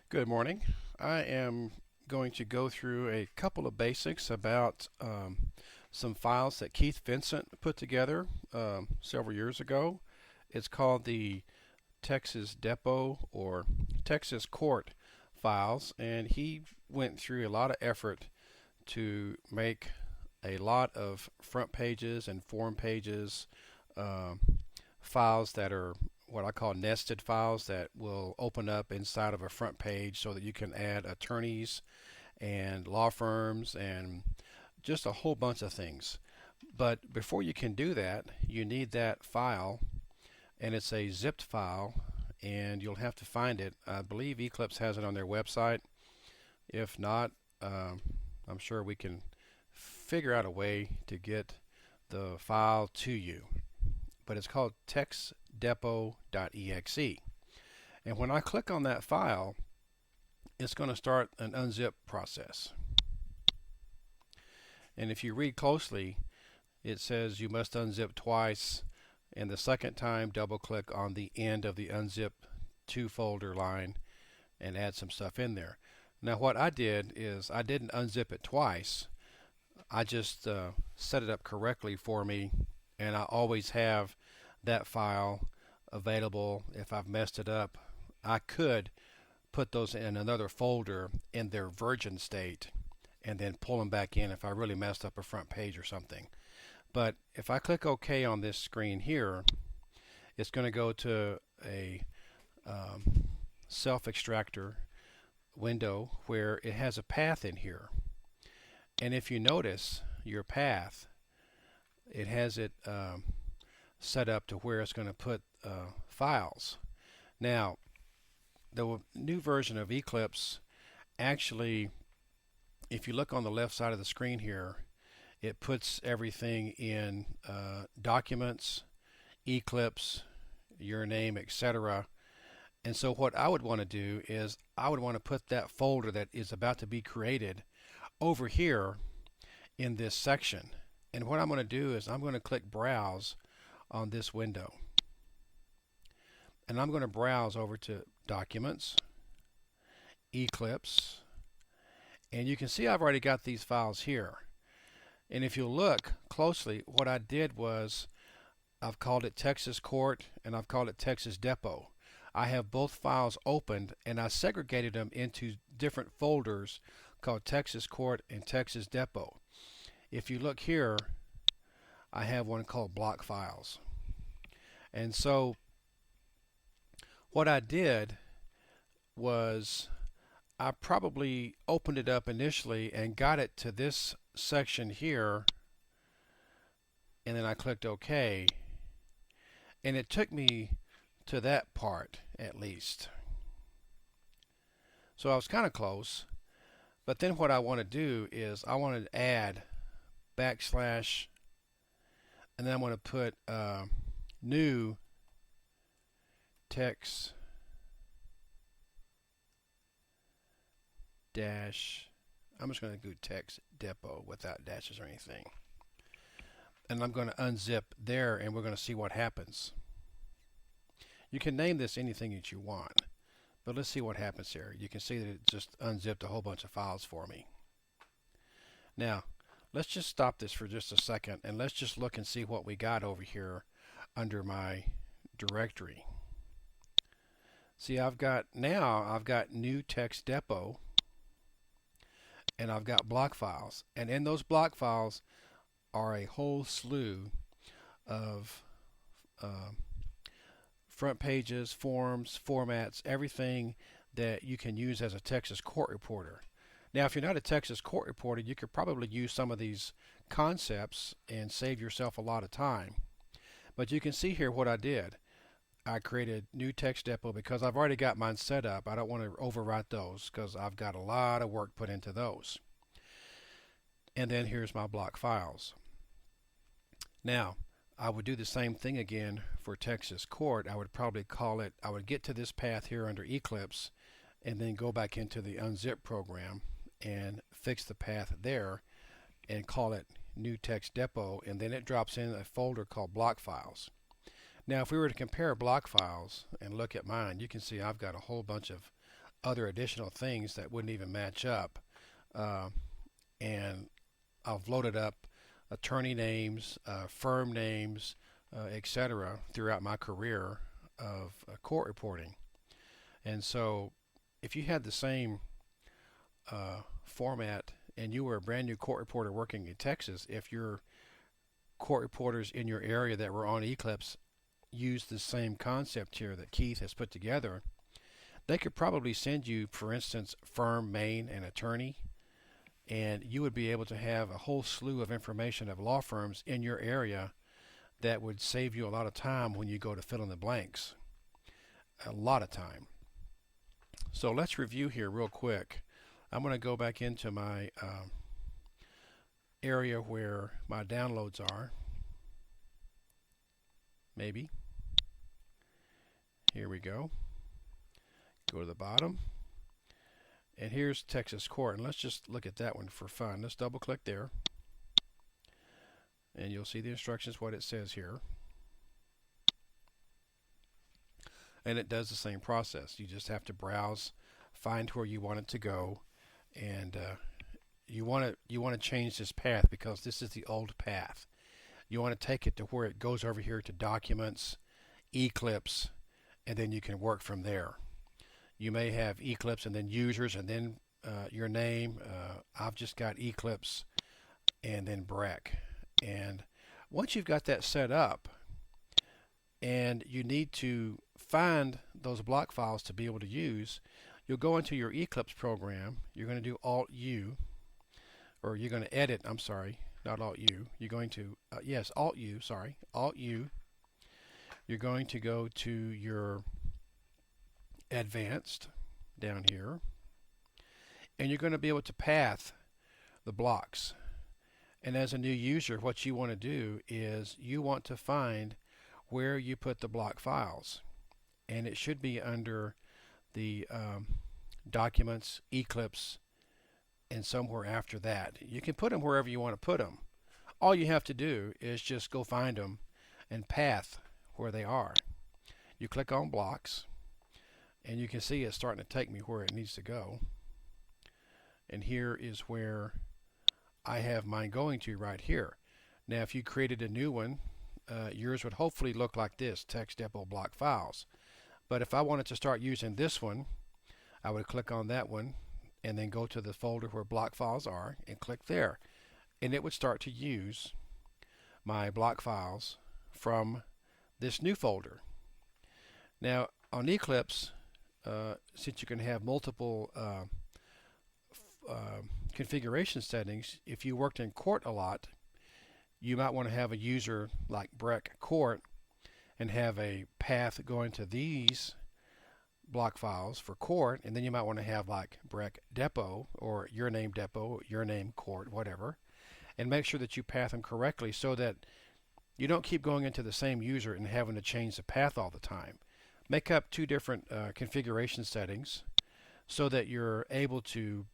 Good morning. I am going to go through a couple of basics about some files that Keith Vincent put together several years ago. It's called the Texas Depot or Texas Court files, and he went through a lot of effort to make a lot of front pages and form pages, uh, files that are what I call nested files that will open up inside of a front page so that you can add attorneys and law firms and just a whole bunch of things. But before you can do that, you need that file, and it's a zipped file, and you'll have to find it. I believe Eclipse has it on their website. If not, I'm sure we can figure out a way to get the file to you. But it's called textdepot.exe. And when I click on that file, it's going to start an unzip process. And if you read closely, it says you must unzip twice, and the second time double click on the end of the unzip to folder line and add some stuff in there. Now what I did is I didn't unzip it twice. I just set it up correctly for me, and I always have that file available. If I've messed it up, I could put those in another folder in their virgin state and then pull them back in if I really messed up a front page or something. But if I click OK on this screen here, it's going to go to a self-extractor window where it has a path in here. And if you notice your path, it has it set up to where it's going to put files. Now, the new version of Eclipse actually, if you look on the left side of the screen here, it puts everything in documents, Eclipse, your name, etc. And so what I would want to do is I would want to put that folder that is about to be created over here in this section. And what I'm going to do is I'm going to click Browse on this window. And I'm going to browse over to Documents, Eclipse, and you can see I've already got these files here. And if you look closely, what I did was I've called it Texas Court and I've called it Texas Depot. I have both files opened and I segregated them into different folders called Texas Court and Texas Depot. If you look here, I have one called Block Files. And so what I did was I probably opened it up initially and got it to this section here, and then I clicked OK, and it took me to that part at least. So I was kind of close, but then what I want to do is I want to add backslash, and then I'm going to put new text dash, I'm just going to do text depot without dashes or anything. And I'm going to unzip there and we're going to see what happens. You can name this anything that you want, but let's see what happens here. You can see that it just unzipped a whole bunch of files for me. Now, let's just stop this for just a second and let's just look and see what we got over here under my directory. See, I've got new text depot, and I've got block files, and in those block files are a whole slew of front pages, forms, formats, everything that you can use as a Texas court reporter. Now, if you're not a Texas court reporter, you could probably use some of these concepts and save yourself a lot of time. But you can see here what I did. I created new text depot because I've already got mine set up. I don't want to overwrite those because I've got a lot of work put into those. And then here's my block files. Now, I would do the same thing again for Texas Court. I would probably call it, I would get to this path here under Eclipse and then go back into the unzip program and fix the path there and call it new text depot, and then it drops in a folder called block files. Now, if we were to compare block files and look at mine, you can see I've got a whole bunch of other additional things that wouldn't even match up. Uh, and I've loaded up attorney names, firm names, etc. throughout my career of court reporting. And so if you had the same format and you were a brand new court reporter working in Texas, if your court reporters in your area that were on Eclipse used the same concept here that Keith has put together, they could probably send you, for instance, firm, main, and attorney, and you would be able to have a whole slew of information of law firms in your area that would save you a lot of time when you go to fill in the blanks. A lot of time. So let's review here real quick. I'm going to go back into my area where my downloads are. Maybe. Here we go. Go to the bottom. And here's Texas Court. And let's just look at that one for fun. Let's double click there. And you'll see the instructions, what it says here. And it does the same process. You just have to browse, find where you want it to go, and you want to change this path because this is the old path. You want to take it to where it goes over here to Documents, Eclipse, and then you can work from there. You may have Eclipse and then Users and then your name. I've just got Eclipse and then Breck. And once you've got that set up, and you need to find those block files to be able to use, you'll go into your Eclipse program. You're going to do Alt-U, or you're going to edit, I'm sorry, not Alt-U. You're going to, yes, Alt-U, sorry, Alt-U. You're going to go to your Advanced down here, and you're going to be able to path the blocks. And as a new user, what you want to do is you want to find where you put the block files, and it should be under the Documents, Eclipse, and somewhere after that. You can put them wherever you want to put them. All you have to do is just go find them and path where they are. You click on blocks, and you can see it's starting to take me where it needs to go. And here is where I have mine going to right here. Now if you created a new one, yours would hopefully look like this, Text Depot Block Files. But if I wanted to start using this one, I would click on that one and then go to the folder where block files are and click there. And it would start to use my block files from this new folder. Now on Eclipse, since you can have multiple configuration settings, if you worked in court a lot, you might want to have a user like Breck Court and have a path going to these block files for court, and then you might want to have like Breck Depot or your name Depot, your name Court, whatever, and make sure that you path them correctly so that you don't keep going into the same user and having to change the path all the time. Make up two different configuration settings so that you're able to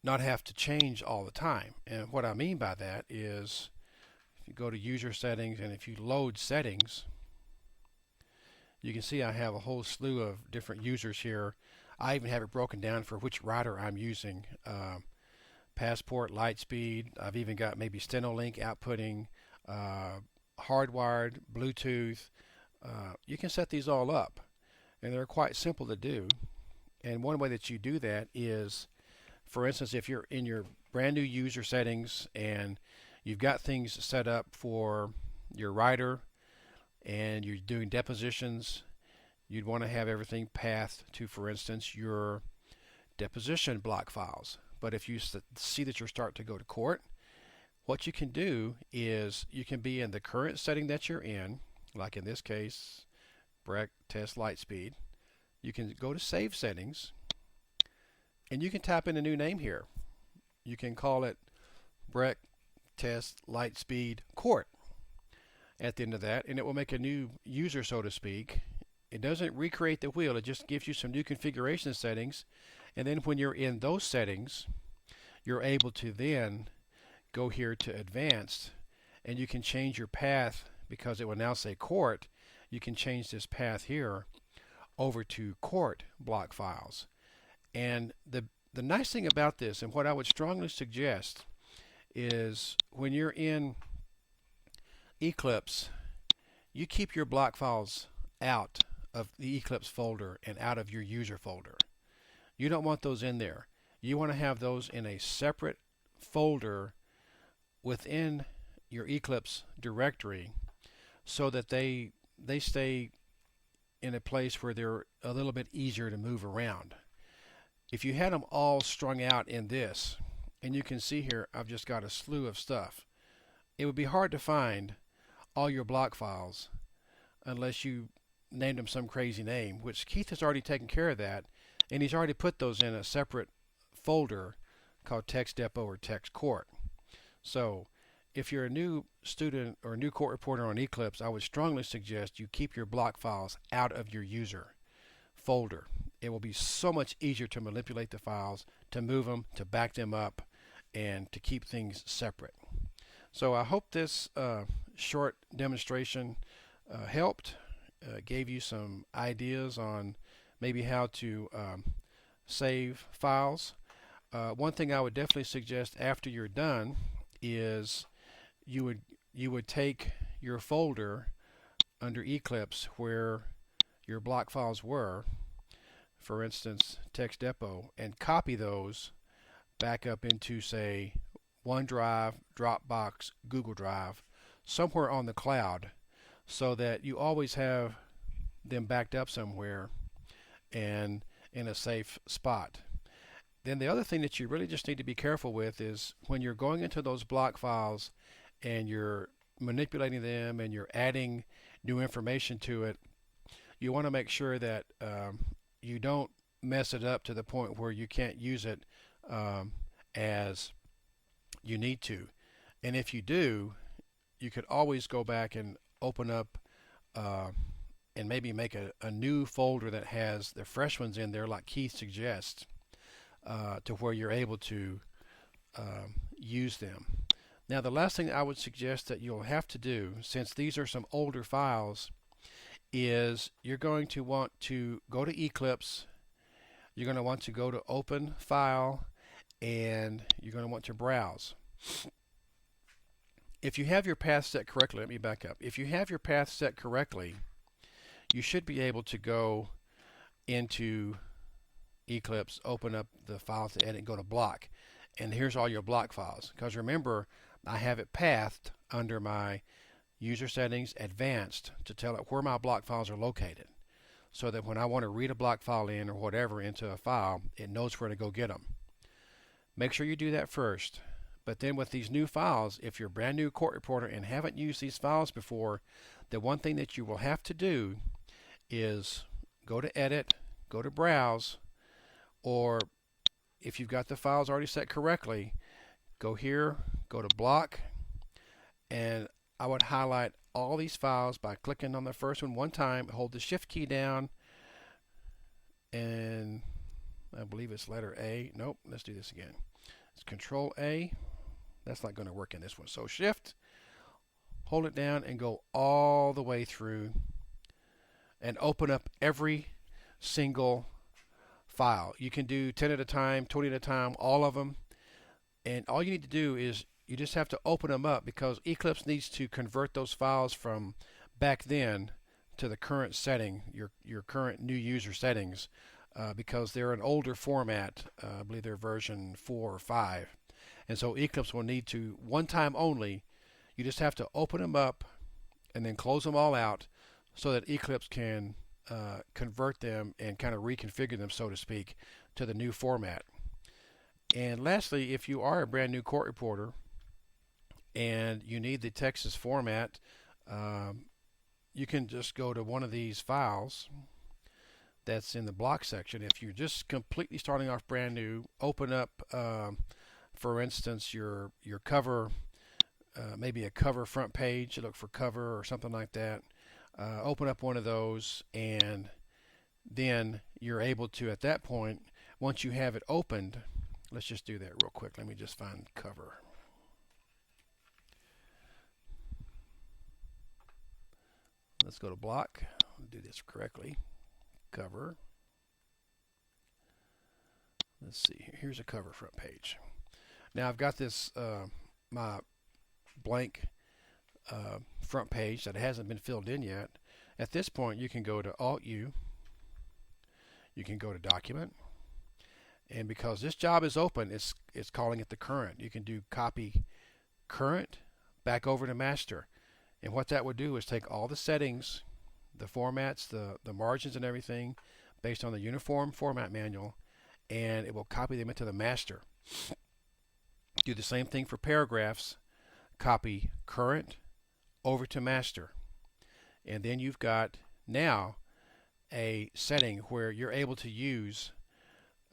not have to change all the time. And what I mean by that is if you go to user settings and if you load settings, you can see I have a whole slew of different users here. I even have it broken down for which router I'm using. Passport, Lightspeed. I've even got maybe Stenolink outputting, hardwired, Bluetooth. You can set these all up, and they're quite simple to do. And one way that you do that is, for instance, if you're in your brand new user settings and you've got things set up for your writer and you're doing depositions, you'd want to have everything pathed to, for instance, your deposition block files. But if you see that you're starting to go to court, what you can do is you can be in the current setting that you're in, like in this case, Breck Test Lightspeed. You can go to Save Settings, and you can type in a new name here. You can call it Breck Test Lightspeed Court at the end of that, and it will make a new user, so to speak. It doesn't recreate the wheel, it just gives you some new configuration settings, and then when you're in those settings, you're able to then go here to Advanced, and you can change your path because it will now say Court. You can change this path here over to court block files. And the nice thing about this, and what I would strongly suggest, is when you're in Eclipse, you keep your block files out of the Eclipse folder and out of your user folder. You don't want those in there. You want to have those in a separate folder within your Eclipse directory so that they stay in a place where they're a little bit easier to move around. If you had them all strung out in this, and you can see here I've just got a slew of stuff, it would be hard to find all your block files unless you named them some crazy name, which Keith has already taken care of that, and he's already put those in a separate folder called Text Depot or Text Court. So if you're a new student or a new court reporter on Eclipse, I would strongly suggest you keep your block files out of your user folder. It will be so much easier to manipulate the files, to move them, to back them up, and to keep things separate. So I hope this short demonstration helped, gave you some ideas on maybe how to save files. One thing I would definitely suggest after you're done is you would take your folder under Eclipse where your block files were, for instance Text Depot, and copy those back up into, say, OneDrive, Dropbox, Google Drive, somewhere on the cloud, so that you always have them backed up somewhere and in a safe spot. Then the other thing that you really just need to be careful with is when you're going into those block files and you're manipulating them and you're adding new information to it, you want to make sure that you don't mess it up to the point where you can't use it as you need to. And if you do, you could always go back and open up and maybe make a new folder that has the fresh ones in there, like Keith suggests, to where you're able to use them. Now, the last thing I would suggest that you'll have to do, since these are some older files, is you're going to want to go to Eclipse, you're going to want to go to Open File, and you're going to want to browse. If you have your path set correctly, let me back up. If you have your path set correctly, you should be able to go into Eclipse, open up the file to edit, and go to block. And here's all your block files. Because remember, I have it pathed under my user settings advanced to tell it where my block files are located, so that when I want to read a block file in or whatever into a file, it knows where to go get them. Make sure you do that first. But then with these new files, if you're a brand new court reporter and haven't used these files before, the one thing that you will have to do is go to Edit, go to Browse, or if you've got the files already set correctly, go here, go to Block, and I would highlight all these files by clicking on the first one time, hold the Shift key down, and I believe it's letter A. Nope, let's do this again. It's Control A. That's not going to work in this one. So Shift, hold it down, and go all the way through and open up every single file. You can do 10 at a time, 20 at a time, all of them. And all you need to do is you just have to open them up, because Eclipse needs to convert those files from back then to the current setting, your current new user settings, because they're an older format. I believe they're version 4 or 5. And so Eclipse will need to, one time only, you just have to open them up and then close them all out so that Eclipse can convert them and kind of reconfigure them, so to speak, to the new format. And lastly, if you are a brand new court reporter and you need the Texas format, you can just go to one of these files that's in the block section. If you're just completely starting off brand new, open up, for instance, your cover, maybe a cover front page. You look for cover or something like that. Open up one of those, and then you're able to, at that point, once you have it opened, let's just do that real quick. Let me just find cover. Let's go to block. I'll do this correctly. cover. Let's see, here's a cover front page. Now I've got this, my blank front page that hasn't been filled in yet. At this point, you can go to Alt-U, you can go to Document, and because this job is open, it's calling it the current. You can do copy current back over to master. And what that would do is take all the settings, the formats, the margins and everything based on the uniform format manual, and it will copy them into the master. Do the same thing for paragraphs. Copy current over to master. And then you've got now a setting where you're able to use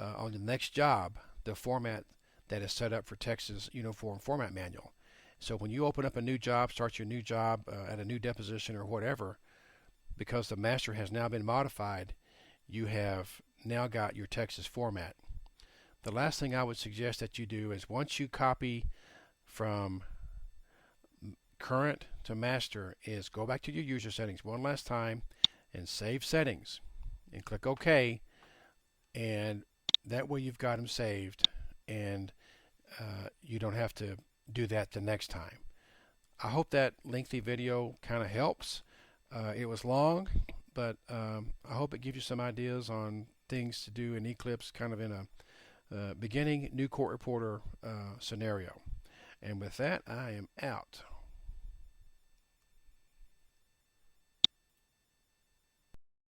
on the next job the format that is set up for Texas Uniform Format Manual. So when you open up a new job, start your new job at a new deposition or whatever, because the master has now been modified, you have now got your Texas format. The last thing I would suggest that you do is once you copy from current to master is go back to your user settings one last time and save settings and click OK, and that way you've got them saved and you don't have to do that the next time. I hope that lengthy video kind of helps. It was long, but I hope it gives you some ideas on things to do in Eclipse kind of in a beginning new court reporter scenario. And with that, I am out.